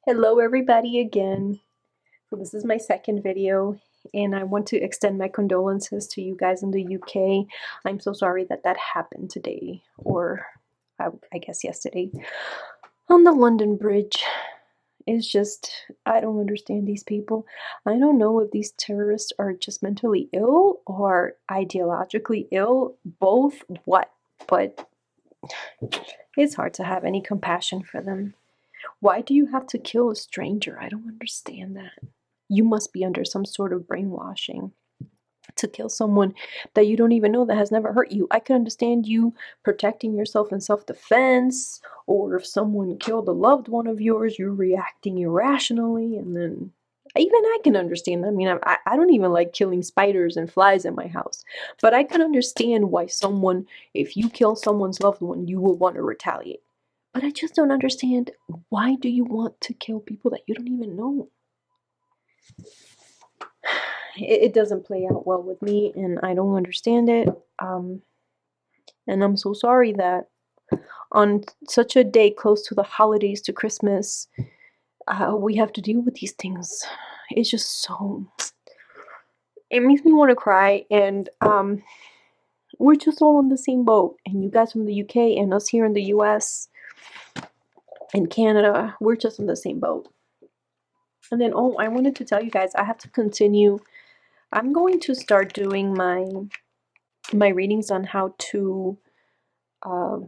Hello everybody again. So this is my second video and I want to extend my condolences to you guys in the UK. I'm so sorry that that happened today, or I guess yesterday, on the London Bridge. It's just, I don't understand these people. I don't know if these terrorists are just mentally ill or ideologically ill, both what, but it's hard to have any compassion for them. Why do you have to kill a stranger? I don't understand that. You must be under some sort of brainwashing to kill someone that you don't even know, that has never hurt you. I can understand you protecting yourself in self-defense, or if someone killed a loved one of yours, you're reacting irrationally, and then even I can understand that. I mean, I don't even like killing spiders and flies in my house, but I can understand why someone, if you kill someone's loved one, you will want to retaliate. But I just don't understand, why do you want to kill people that you don't even know? It doesn't play out well with me, and I don't understand it. And I'm so sorry that on such a day close to the holidays, to Christmas, we have to deal with these things. It's just so, it makes me want to cry. And we're just all in the same boat. And you guys from the UK and us here in the US and Canada, we're just in the same boat. And then, oh, I wanted to tell you guys, I have to continue. I'm going to start doing my readings on how uh,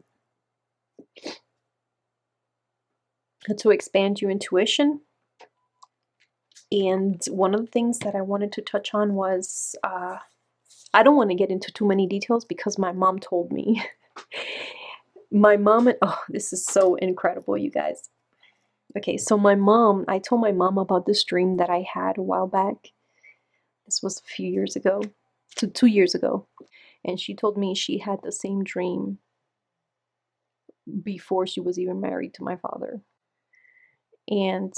to expand your intuition. And one of the things that I wanted to touch on was, I don't want to get into too many details because my mom told me. My mom, oh, this is so incredible, you guys. Okay, so I told my mom about this dream that I had a while back. This was a few years ago, 2 years ago. And she told me she had the same dream before she was even married to my father. And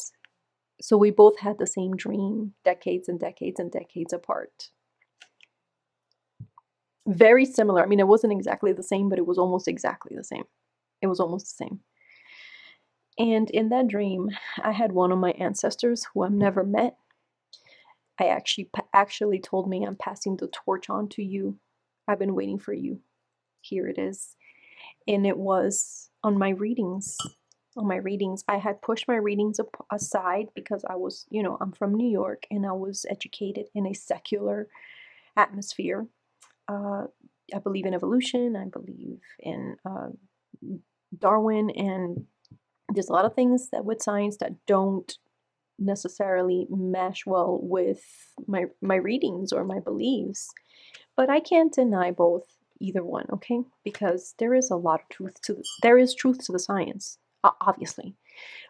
so we both had the same dream, decades and decades and decades apart. Very similar. I mean, it wasn't exactly the same, but it was almost exactly the same. It was almost the same. And in that dream, I had one of my ancestors who I've never met. I actually told me, I'm passing the torch on to you. I've been waiting for you. Here it is. And it was on my readings. On my readings, I had pushed my readings aside because I was, I'm from New York and I was educated in a secular atmosphere. I believe in evolution. I believe in Darwin, and there's a lot of things that with science that don't necessarily mesh well with my readings or my beliefs. But I can't deny both, either one, okay? Because there is a lot of truth to there is truth to the science, obviously.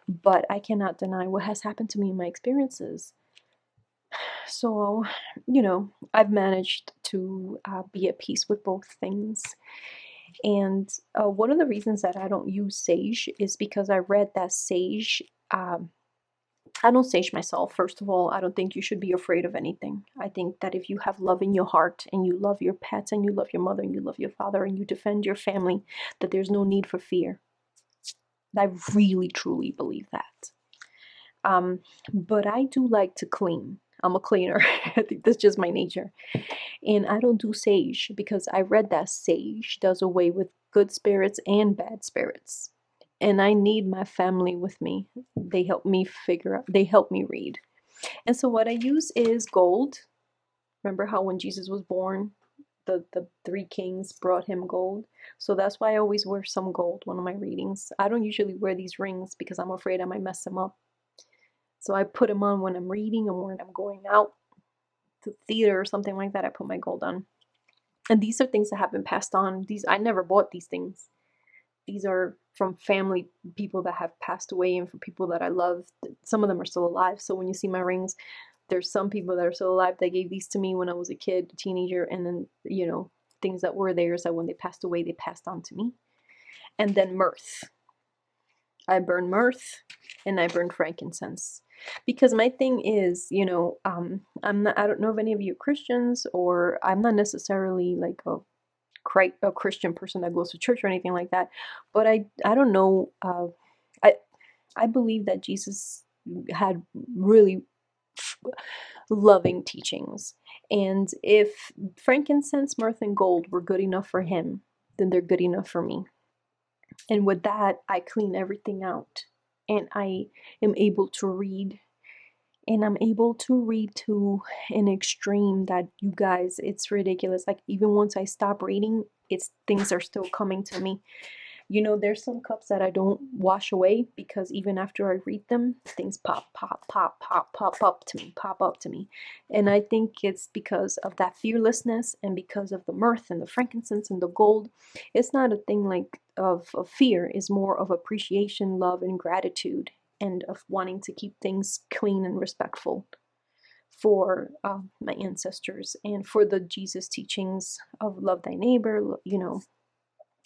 But I cannot deny what has happened to me in my experiences. So, I've managed to be at peace with both things. And one of the reasons that I don't use sage is because I read that sage, I don't sage myself. First of all, I don't think you should be afraid of anything. I think that if you have love in your heart and you love your pets and you love your mother and you love your father and you defend your family, that there's no need for fear. I really, truly believe that. But I do like to clean. I'm a cleaner. I think that's just my nature. And I don't do sage because I read that sage does away with good spirits and bad spirits. And I need my family with me. They help me they help me read. And so what I use is gold. Remember how when Jesus was born, the three kings brought him gold? So that's why I always wear some gold, one of my readings. I don't usually wear these rings because I'm afraid I might mess them up. So I put them on when I'm reading or when I'm going out to theater or something like that. I put my gold on. And these are things that have been passed on. I never bought these things. These are from family, people that have passed away, and from people that I love. Some of them are still alive. So when you see my rings, there's some people that are still alive that gave these to me when I was a kid, a teenager, and then, things that were theirs that when they passed away, they passed on to me. And then myrrh. I burn myrrh and I burn frankincense. Because my thing is, I don't know if any of you are Christians, or I'm not necessarily like a Christian person that goes to church or anything like that, but I don't know. I believe that Jesus had really loving teachings. And if frankincense, myrrh, and gold were good enough for him, then they're good enough for me. And with that, I clean everything out. And I am able to read. And I'm able to read to an extreme that, you guys, it's ridiculous. Like, even once I stop reading, it's things are still coming to me. You know, there's some cups that I don't wash away because even after I read them, things pop up to me, pop up to me. And I think it's because of that fearlessness and because of the myrrh and the frankincense and the gold. It's not a thing like of fear, it's more of appreciation, love, and gratitude, and of wanting to keep things clean and respectful for my ancestors and for the Jesus teachings of love thy neighbor, you know,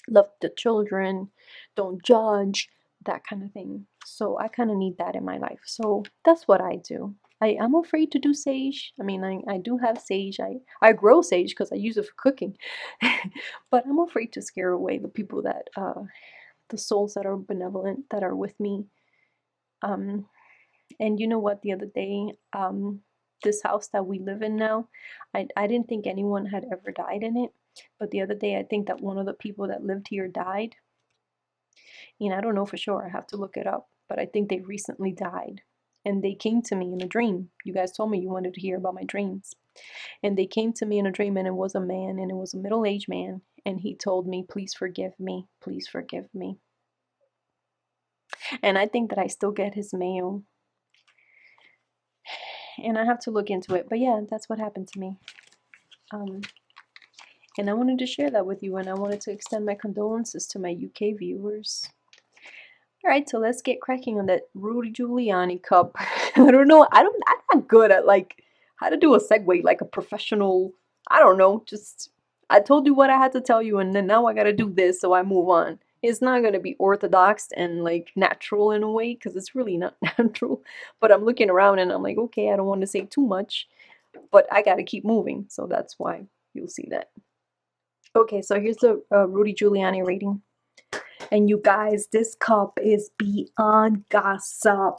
love the children, don't judge, that kind of thing. So I kind of need that in my life. So that's what I do. I'm afraid to do sage. I mean, I do have sage. I grow sage because I use it for cooking. But I'm afraid to scare away the people that, the souls that are benevolent, that are with me. And you know what, the other day, this house that we live in now, I didn't think anyone had ever died in it. But the other day, I think that one of the people that lived here died. And I don't know for sure. I have to look it up. But I think they recently died. And they came to me in a dream. You guys told me you wanted to hear about my dreams. And they came to me in a dream, and it was a man, and it was a middle-aged man. And he told me, please forgive me. Please forgive me. And I think that I still get his mail. And I have to look into it. But yeah, that's what happened to me. And I wanted to share that with you, and I wanted to extend my condolences to my UK viewers. Alright, so let's get cracking on that Rudy Giuliani cup. I don't know, I'm not good at, like, how to do a segue like a professional, I don't know, just, I told you what I had to tell you, and then now I gotta do this, so I move on. It's not gonna be orthodox and, like, natural in a way, because it's really not natural. But I'm looking around and I'm like, okay, I don't want to say too much, but I gotta keep moving, so that's why you'll see that. Okay, so here's the Rudy Giuliani reading. And you guys, this cup is beyond gossip.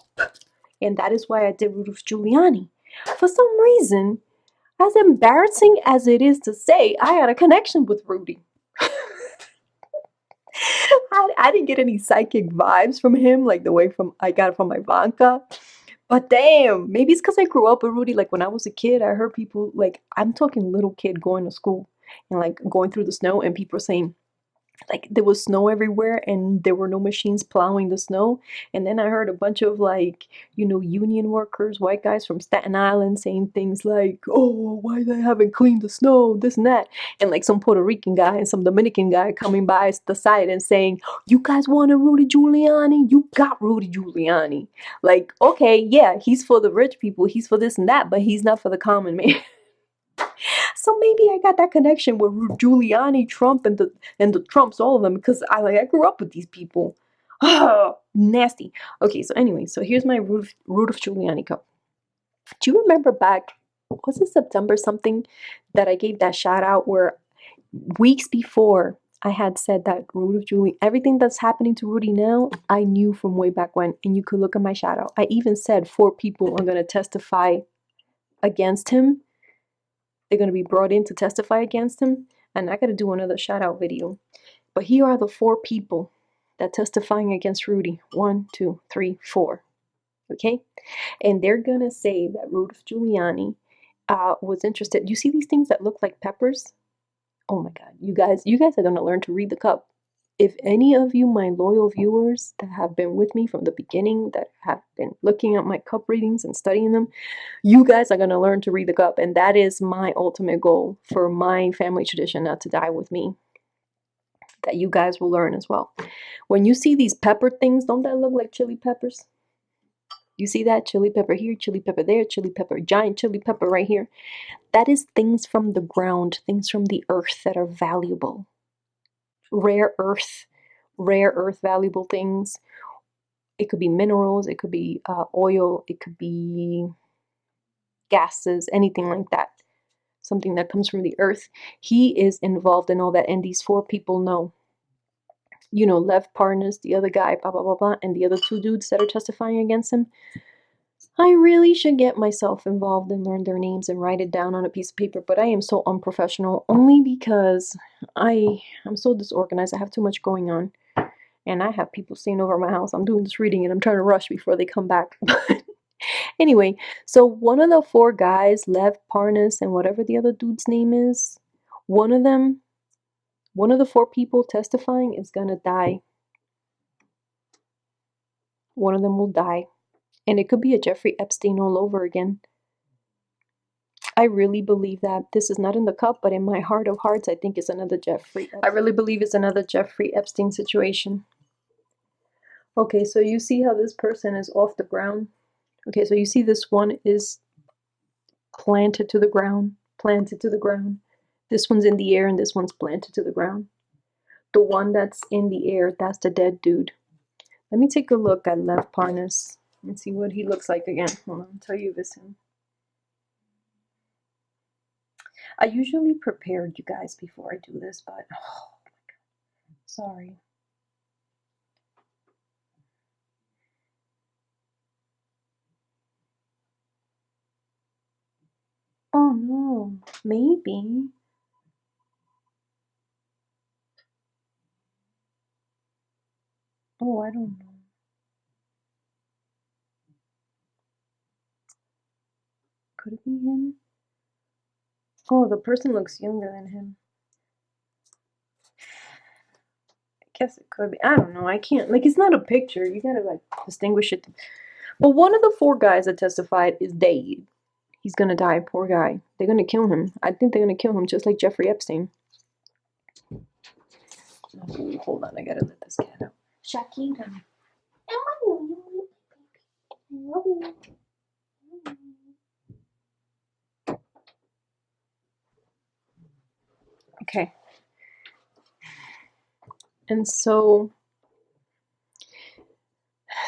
And that is why I did Rudy Giuliani. For some reason, as embarrassing as it is to say, I had a connection with Rudy. I didn't get any psychic vibes from him like the way I got it from Ivanka. But damn, maybe it's because I grew up with Rudy. Like when I was a kid, I heard people, like, I'm talking little kid going to school and like going through the snow, and people saying, like, there was snow everywhere and there were no machines plowing the snow. And then I heard a bunch of, like, you know, union workers, white guys from Staten Island saying things like, oh, why they haven't cleaned the snow, this and that. And like some Puerto Rican guy and some Dominican guy coming by the side and saying, you guys want a Rudy Giuliani? You got Rudy Giuliani. Like, okay, yeah, he's for the rich people, he's for this and that, but he's not for the common man. So maybe I got that connection with Giuliani, Trump, and the Trumps, all of them, because I grew up with these people. Oh, nasty. Okay, so anyway, so here's my root of Giuliani cup. Do you remember back, was it September something, that I gave that shout out where weeks before I had said that root of Giuliani, everything that's happening to Rudy now, I knew from way back when, and you could look at my shout out. I even said 4 people are going to testify against him. They're going to be brought in to testify against him. And I got to do another shout out video. But here are the 4 people that testifying against Rudy. 1, 2, 3, 4. Okay? And they're going to say that Rudy Giuliani was interested. You see these things that look like peppers? Oh my God. You guys are going to learn to read the cup. If any of you, my loyal viewers that have been with me from the beginning, that have been looking at my cup readings and studying them, you guys are going to learn to read the cup. And that is my ultimate goal for my family tradition not to die with me. That you guys will learn as well. When you see these pepper things, don't that look like chili peppers? You see that? Chili pepper here, chili pepper there, chili pepper, giant chili pepper right here. That is things from the ground, things from the earth that are valuable. Rare earth valuable things. It could be minerals, it could be oil, it could be gases, anything like that. Something that comes from the earth. He is involved in all that, and these 4 people know. You know, Lev Parnas, the other guy, blah, blah, blah, blah, and the other 2 dudes that are testifying against him. I really should get myself involved and learn their names and write it down on a piece of paper, but I am so unprofessional only because I'm so disorganized. I have too much going on. And I have people staying over at my house. I'm doing this reading and I'm trying to rush before they come back. Anyway, so one of the four guys, Lev, Parnas, and whatever the other dude's name is, one of them, one of the four people testifying is gonna die. One of them will die. And it could be a Jeffrey Epstein all over again. I really believe that. This is not in the cup, but in my heart of hearts, I think it's another Jeffrey Epstein. I really believe it's another Jeffrey Epstein situation. Okay, so you see how this person is off the ground? Okay, so you see this one is planted to the ground, planted to the ground. This one's in the air and this one's planted to the ground. The one that's in the air, that's the dead dude. Let me take a look at Lev Parnas and see what he looks like again. Hold on, I'll tell you if it's him. I usually prepared you guys before I do this, but oh my god, sorry. Oh no, maybe. Oh, I don't know. Could it be him? Oh, the person looks younger than him. I guess it could be. I don't know. I can't. Like, it's not a picture. You gotta, like, distinguish it. But one of the four guys that testified is dead. He's gonna die. Poor guy. They're gonna kill him. I think they're gonna kill him just like Jeffrey Epstein. Oh, hold on. I gotta let this cat out. Shakira. I love you. Okay. And so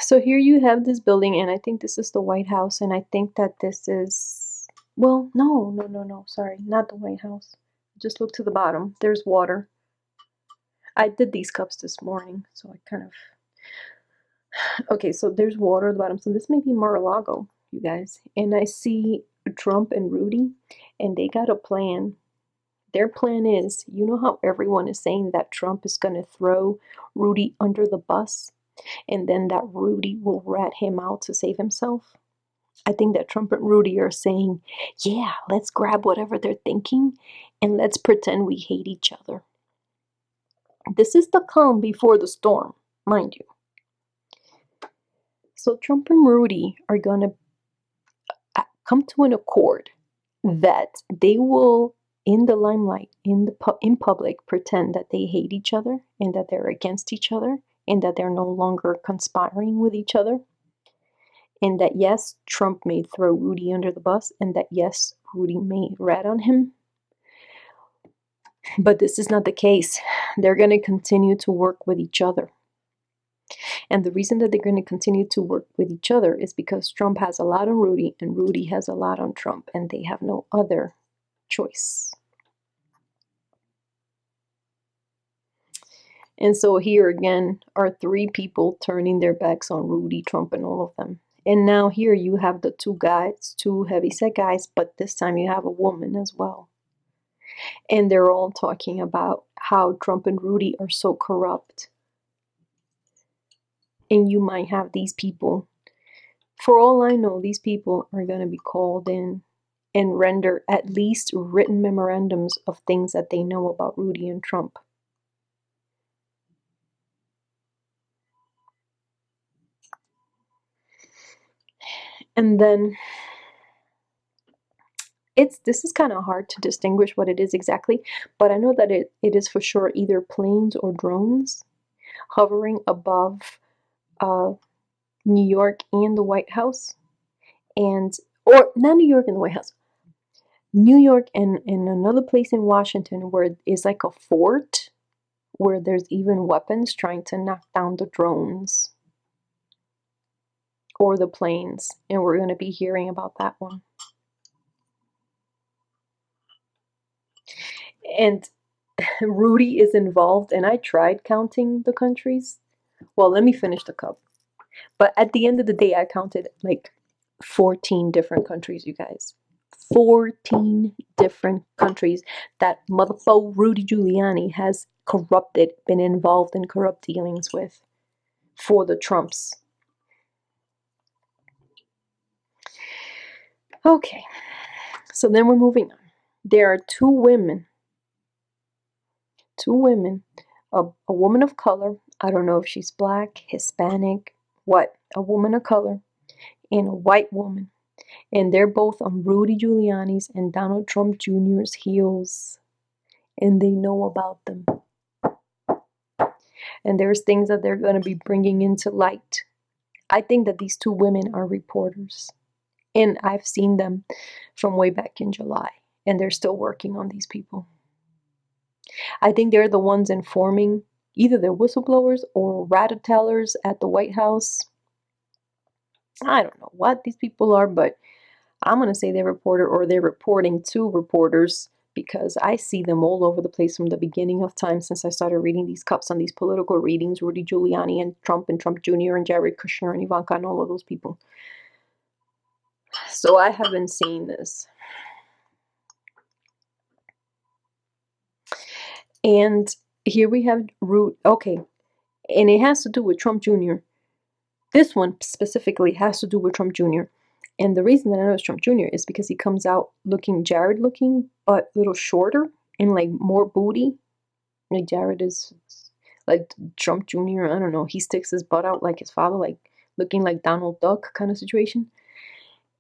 here you have this building, and I think this is the White House, and I think that this is, well, no, sorry, not the White House. Just look to the bottom. There's water. I did these cups this morning, so I kind of, okay, so there's water at the bottom. So this may be Mar-a-Lago, you guys. And I see Trump and Rudy, and they got a plan. Their plan is, you know how everyone is saying that Trump is going to throw Rudy under the bus, and then that Rudy will rat him out to save himself? I think that Trump and Rudy are saying, yeah, let's grab whatever they're thinking, and let's pretend we hate each other. This is the calm before the storm, mind you. So Trump and Rudy are going to come to an accord that they will, in the limelight, in public, pretend that they hate each other and that they're against each other and that they're no longer conspiring with each other, and that yes, Trump may throw Rudy under the bus, and that yes, Rudy may rat on him. But this is not the case. They're going to continue to work with each other. And the reason that they're going to continue to work with each other is because Trump has a lot on Rudy and Rudy has a lot on Trump, and they have no other choice. And so here again are three people turning their backs on Rudy, Trump, and all of them. And now here you have the two guys, two heavyset guys, but this time you have a woman as well. And they're all talking about how Trump and Rudy are so corrupt. And you might have these people, for all I know, these people are going to be called in and render at least written memorandums of things that they know about Rudy and Trump. And then this is kind of hard to distinguish what it is exactly, but I know that it is for sure either planes or drones hovering above New York and the White House, or not New York and the White House, New York and another place in Washington where it's like a fort where there's even weapons trying to knock down the drones or the planes, and we're going to be hearing about that one. And Rudy is involved, and I tried counting the countries. Well, let me finish the cup. But at the end of the day, I counted like 14 different countries, you guys. 14 different countries that motherfucker Rudy Giuliani has corrupted, been involved in corrupt dealings with for the Trumps. Okay, so then we're moving on. There are two women, a woman of color. I don't know if she's black, Hispanic, what? A woman of color and a white woman. And they're both on Rudy Giuliani's and Donald Trump Jr.'s heels. And they know about them. And there's things that they're going to be bringing into light. I think that these two women are reporters. And I've seen them from way back in July. And they're still working on these people. I think they're the ones informing, either they're whistleblowers or rat-a-tellers at the White House. I don't know what these people are, but I'm going to say they're reporter, or they're reporting to reporters, because I see them all over the place from the beginning of time since I started reading these cups on these political readings, Rudy Giuliani and Trump Jr. and Jared Kushner and Ivanka and all of those people. So I have been seeing this. And here we have okay, and it has to do with Trump Jr. This one specifically has to do with Trump Jr. And the reason that I know it's Trump Jr. is because he comes out looking Jared looking, but a little shorter and like more booty. Like Jared is like Trump Jr. I don't know. He sticks his butt out like his father, like looking like Donald Duck kind of situation.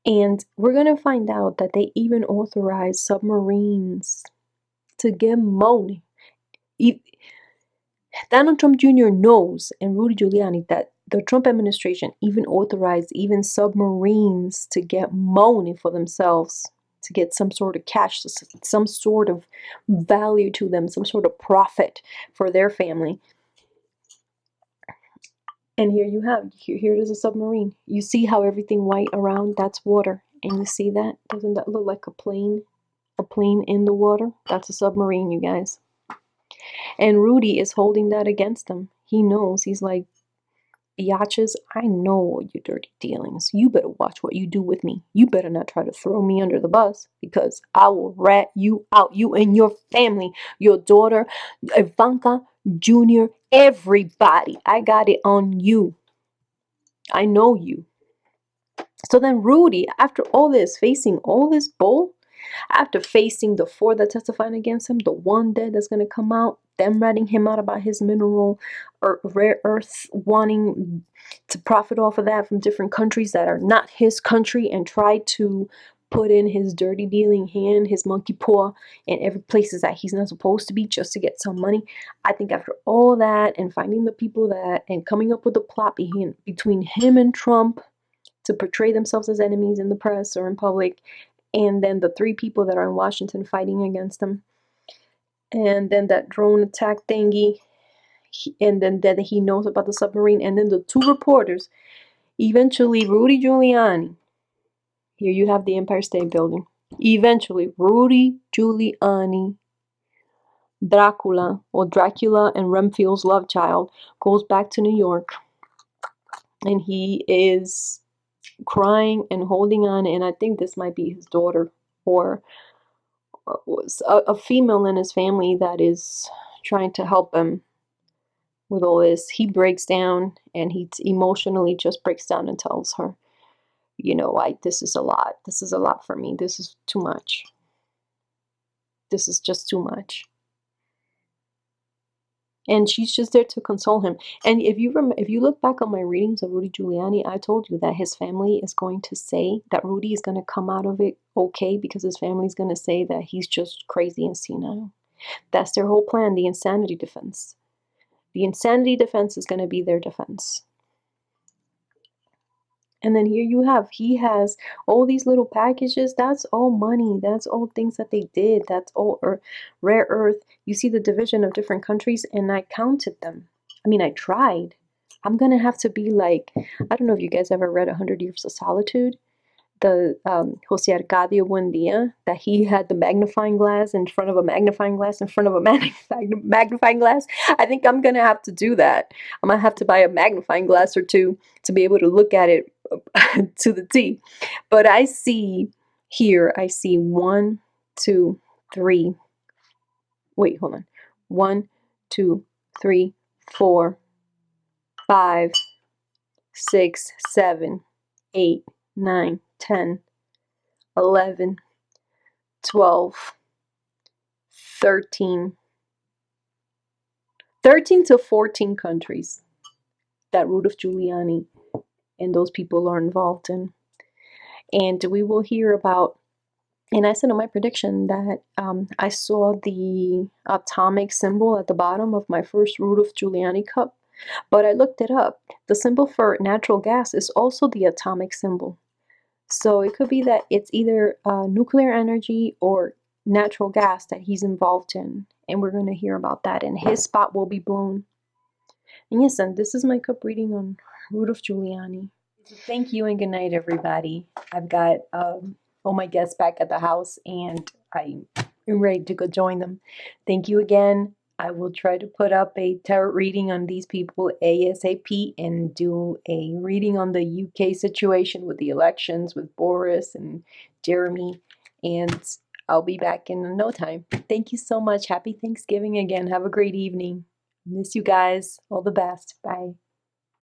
And we're going to find out that they even authorize submarines to get money. Donald Trump Jr. knows, and Rudy Giuliani, that the Trump administration even authorized even submarines to get money for themselves, to get some sort of cash, some sort of value to them, some sort of profit for their family. And here you have, here is a submarine. You see how everything white around, that's water. And you see that? Doesn't that look like a plane? A plane in the water? That's a submarine, you guys. And Rudy is holding that against him. He knows. He's like, Biatches, I know all your dirty dealings. You better watch what you do with me. You better not try to throw me under the bus, because I will rat you out. You and your family, your daughter, Ivanka Jr., everybody. I got it on you. I know you. So then Rudy, after all this, facing all this bull, after facing the 4 that testified against him, the 1 dead that's going to come out, them ratting him out about his mineral or rare earths, wanting to profit off of that from different countries that are not his country, and try to put in his dirty dealing hand, his monkey paw in every places that he's not supposed to be, just to get some money. I think after all that, and finding the people that, and coming up with a plot between him and Trump to portray themselves as enemies in the press or in public, and then the 3 people that are in Washington fighting against him, and then that drone attack thingy, and then that he knows about the submarine, and then the 2 reporters, eventually Rudy Giuliani. Here you have the Empire State Building. Eventually, Rudy Giuliani, Dracula and Renfield's love child, goes back to New York, and he is crying and holding on, and I think this might be his daughter, or a female in his family that is trying to help him with all this. He breaks down, and he emotionally just breaks down and tells her, this is a lot. This is a lot for me. This is too much. This is just too much. And she's just there to console him. And if you look back on my readings of Rudy Giuliani, I told you that his family is going to say that Rudy is going to come out of it okay, because his family is going to say that he's just crazy and senile. That's their whole plan, the insanity defense. The insanity defense is going to be their defense. And then here you have, he has all these little packages. That's all money. That's all things that they did. That's all rare earth. You see the division of different countries, and I counted them. I mean, I tried. I'm going to have to be like, I don't know if you guys ever read 100 Years of Solitude. Jose Arcadio Buendia, that he had the magnifying glass in front of a magnifying glass in front of a magnifying glass. I think I'm gonna have to do that. I'm gonna have to buy a magnifying glass or two to be able to look at it to the T. But I see here, I see 1, 2, 3. Wait, hold on. 1, 2, 3, 4, 5, 6, 7, 8, 9, 10, 11, 12, 13 to 14 countries that Rudy Giuliani and those people are involved in. And we will hear about, and I said in my prediction that I saw the atomic symbol at the bottom of my first Rudy Giuliani cup, but I looked it up. The symbol for natural gas is also the atomic symbol. So it could be that it's either nuclear energy or natural gas that he's involved in. And we're going to hear about that. And his spot will be blown. And yes, and this is my cup reading on Rudy Giuliani. Thank you and good night, everybody. I've got all my guests back at the house and I'm ready to go join them. Thank you again. I will try to put up a tarot reading on these people ASAP and do a reading on the UK situation with the elections with Boris and Jeremy. And I'll be back in no time. Thank you so much. Happy Thanksgiving again. Have a great evening. Miss you guys. All the best. Bye.